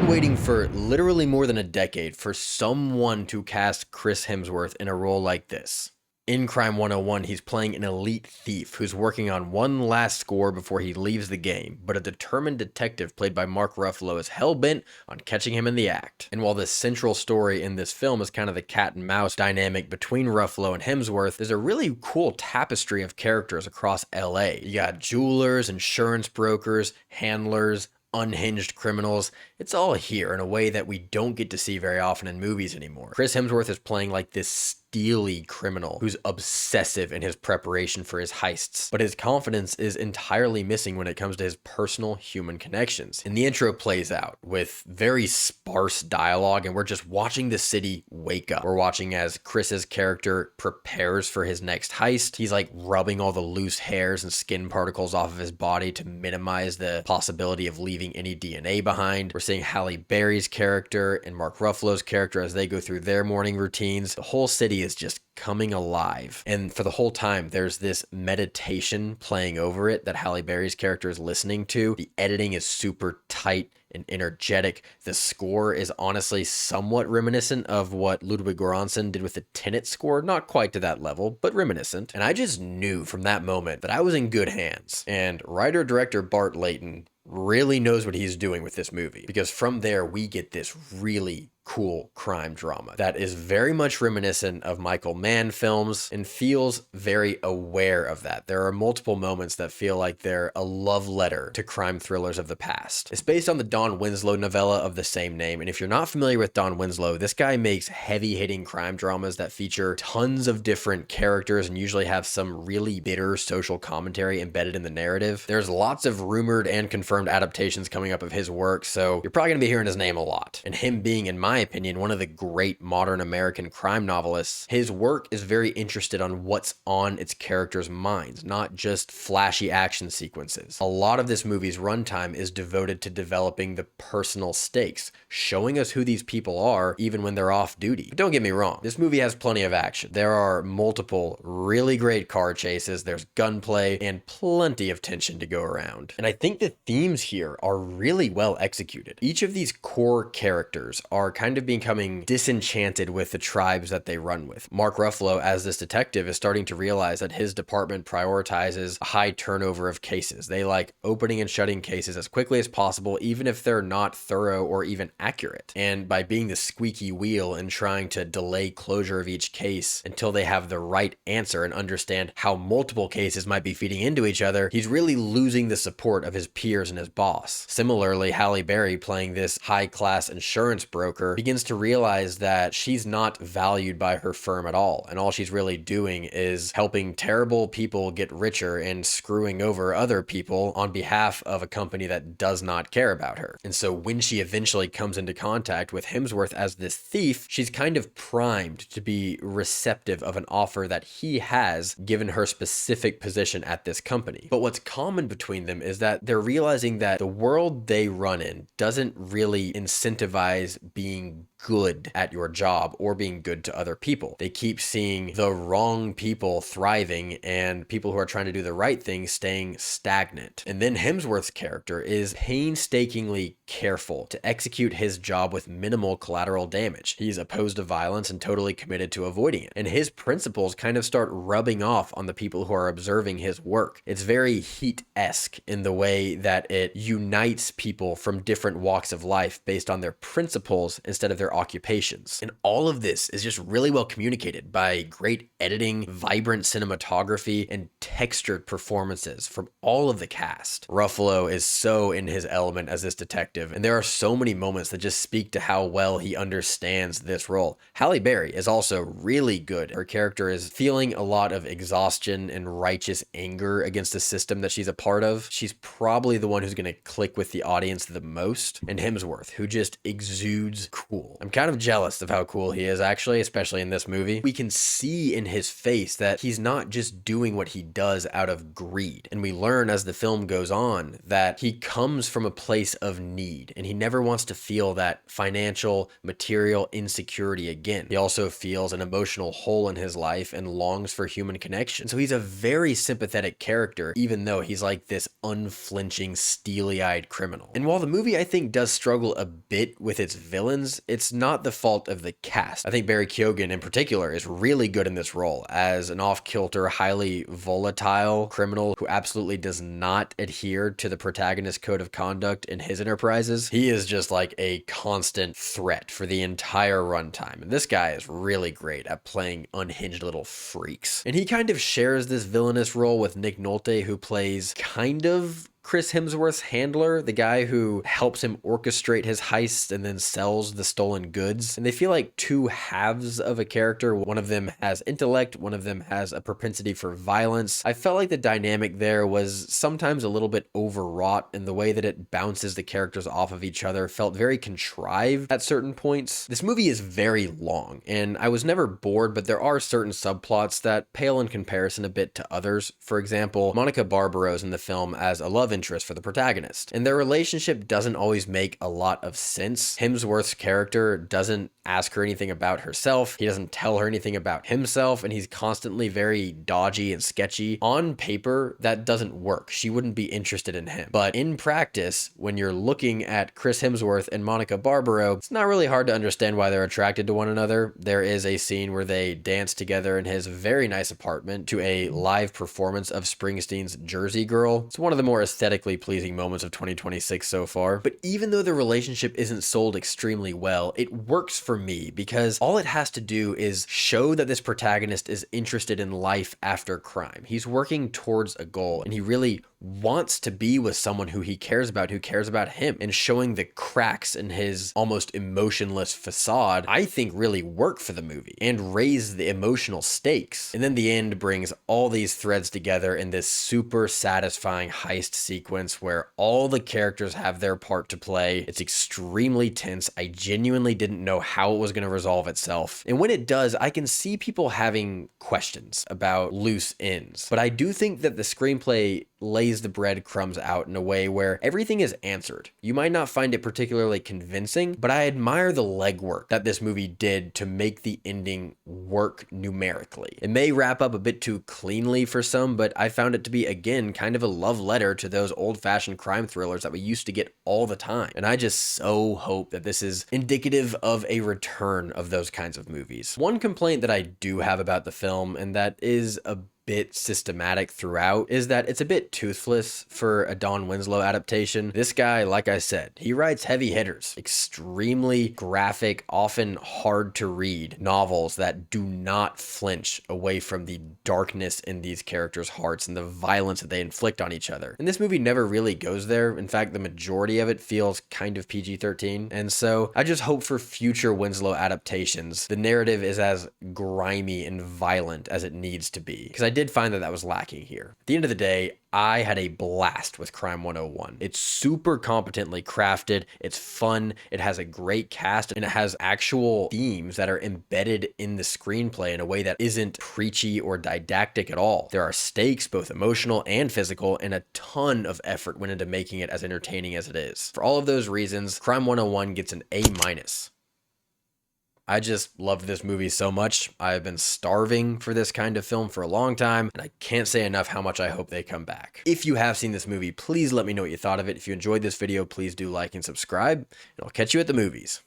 been waiting for literally more than a decade for someone to cast Chris Hemsworth in a role like this. In Crime 101, he's playing an elite thief who's working on one last score before he leaves the game, but a determined detective played by Mark Ruffalo is hell-bent on catching him in the act. And while the central story in this film is kind of the cat and mouse dynamic between Ruffalo and Hemsworth, there's a really cool tapestry of characters across LA. You got jewelers, insurance brokers, handlers, unhinged criminals. It's all here in a way that we don't get to see very often in movies anymore. Chris Hemsworth is playing like this steely criminal who's obsessive in his preparation for his heists, but his confidence is entirely missing when it comes to his personal human connections. And the intro plays out with very sparse dialogue, and we're just watching the city wake up. We're watching as Chris's character prepares for his next heist. He's like rubbing all the loose hairs and skin particles off of his body to minimize the possibility of leaving any DNA behind. We're seeing Halle Berry's character and Mark Ruffalo's character as they go through their morning routines. The whole city is just coming alive. And for the whole time, there's this meditation playing over it that Halle Berry's character is listening to. The editing is super tight and energetic. The score is honestly somewhat reminiscent of what Ludwig Göransson did with the Tenet score. Not quite to that level, but reminiscent. And I just knew from that moment that I was in good hands. And writer-director Bart Layton really knows what he's doing with this movie, because from there we get this really cool crime drama that is very much reminiscent of Michael Mann films and feels very aware of that. There are multiple moments that feel like they're a love letter to crime thrillers of the past. It's based on the Don Winslow novella of the same name, and if you're not familiar with Don Winslow, this guy makes heavy-hitting crime dramas that feature tons of different characters and usually have some really bitter social commentary embedded in the narrative. There's lots of rumored and confirmed adaptations coming up of his work, so you're probably going to be hearing his name a lot. And him being, in my opinion, one of the great modern American crime novelists, his work is very interested on what's on its characters' minds, not just flashy action sequences. A lot of this movie's runtime is devoted to developing the personal stakes, showing us who these people are even when they're off duty. But don't get me wrong, this movie has plenty of action. There are multiple really great car chases, there's gunplay, and plenty of tension to go around. And I think the themes here are really well executed. Each of these core characters are kind of becoming disenchanted with the tribes that they run with. Mark Ruffalo, as this detective, is starting to realize that his department prioritizes a high turnover of cases. They like opening and shutting cases as quickly as possible, even if they're not thorough or even accurate. And by being the squeaky wheel and trying to delay closure of each case until they have the right answer and understand how multiple cases might be feeding into each other, he's really losing the support of his peers and his boss. Similarly, Halle Berry, playing this high-class insurance broker, begins to realize that she's not valued by her firm at all, and all she's really doing is helping terrible people get richer and screwing over other people on behalf of a company that does not care about her. And so when she eventually comes into contact with Hemsworth as this thief, she's kind of primed to be receptive of an offer that he has given her specific position at this company. But what's common between them is that they're realizing that the world they run in doesn't really incentivize being good at your job or being good to other people. They keep seeing the wrong people thriving and people who are trying to do the right thing staying stagnant. And then Hemsworth's character is painstakingly careful to execute his job with minimal collateral damage. He's opposed to violence and totally committed to avoiding it. And his principles kind of start rubbing off on the people who are observing his work. It's very Heat-esque in the way that it unites people from different walks of life based on their principles instead of their occupations. And all of this is just really well communicated by great editing, vibrant cinematography, and textured performances from all of the cast. Ruffalo is so in his element as this detective, and there are so many moments that just speak to how well he understands this role. Halle Berry is also really good. Her character is feeling a lot of exhaustion and righteous anger against the system that she's a part of. She's probably the one who's going to click with the audience the most. And Hemsworth, who just exudes cool. I'm kind of jealous of how cool he is, actually, especially in this movie. We can see in his face that he's not just doing what he does out of greed. And we learn as the film goes on that he comes from a place of need. need, and he never wants to feel that financial, material insecurity again. He also feels an emotional hole in his life and longs for human connection. So he's a very sympathetic character, even though he's like this unflinching, steely-eyed criminal. And while the movie, I think, does struggle a bit with its villains, it's not the fault of the cast. I think Barry Keoghan in particular is really good in this role as an off-kilter, highly volatile criminal who absolutely does not adhere to the protagonist's code of conduct in his enterprises. He is just like a constant threat for the entire runtime. And this guy is really great at playing unhinged little freaks. And he kind of shares this villainous role with Nick Nolte, who plays kind of Chris Hemsworth's handler, the guy who helps him orchestrate his heists and then sells the stolen goods. And they feel like two halves of a character. One of them has intellect, one of them has a propensity for violence. I felt like the dynamic there was sometimes a little bit overwrought, and the way that it bounces the characters off of each other felt very contrived at certain points. This movie is very long, and I was never bored, but there are certain subplots that pale in comparison a bit to others. For example, Monica Barbaro is in the film as a love interest for the protagonist, and their relationship doesn't always make a lot of sense. Hemsworth's character doesn't ask her anything about herself, he doesn't tell her anything about himself, and he's constantly very dodgy and sketchy. On paper, that doesn't work. She wouldn't be interested in him. But in practice, when you're looking at Chris Hemsworth and Monica Barbaro, it's not really hard to understand why they're attracted to one another. There is a scene where they dance together in his very nice apartment to a live performance of Springsteen's Jersey Girl. It's one of the more aesthetically pleasing moments of 2026 so far. But even though the relationship isn't sold extremely well, it works for me because all it has to do is show that this protagonist is interested in life after crime. He's working towards a goal, and he really wants to be with someone who he cares about, who cares about him, and showing the cracks in his almost emotionless facade, I think really work for the movie and raise the emotional stakes. And then the end brings all these threads together in this super satisfying heist sequence where all the characters have their part to play. It's extremely tense. I genuinely didn't know how it was going to resolve itself. And when it does, I can see people having questions about loose ends. But I do think that the screenplay lays the breadcrumbs out in a way where everything is answered. You might not find it particularly convincing, but I admire the legwork that this movie did to make the ending work numerically. It may wrap up a bit too cleanly for some, but I found it to be, again, kind of a love letter to those old-fashioned crime thrillers that we used to get all the time. And I just so hope that this is indicative of a return of those kinds of movies. One complaint that I do have about the film, and that is a bit systematic throughout, is that it's a bit toothless for a Don Winslow adaptation. This guy, like I said, he writes heavy hitters, extremely graphic, often hard to read novels that do not flinch away from the darkness in these characters' hearts and the violence that they inflict on each other. And this movie never really goes there. In fact, the majority of it feels kind of PG-13. And so I just hope for future Winslow adaptations, the narrative is as grimy and violent as it needs to be. Because I did find that was lacking here. At the end of the day, I had a blast with Crime 101. It's super competently crafted, it's fun, it has a great cast, and it has actual themes that are embedded in the screenplay in a way that isn't preachy or didactic at all. There are stakes, both emotional and physical, and a ton of effort went into making it as entertaining as it is. For all of those reasons, Crime 101 gets an A-. I just love this movie so much. I've been starving for this kind of film for a long time, and I can't say enough how much I hope they come back. If you have seen this movie, please let me know what you thought of it. If you enjoyed this video, please do like and subscribe, and I'll catch you at the movies.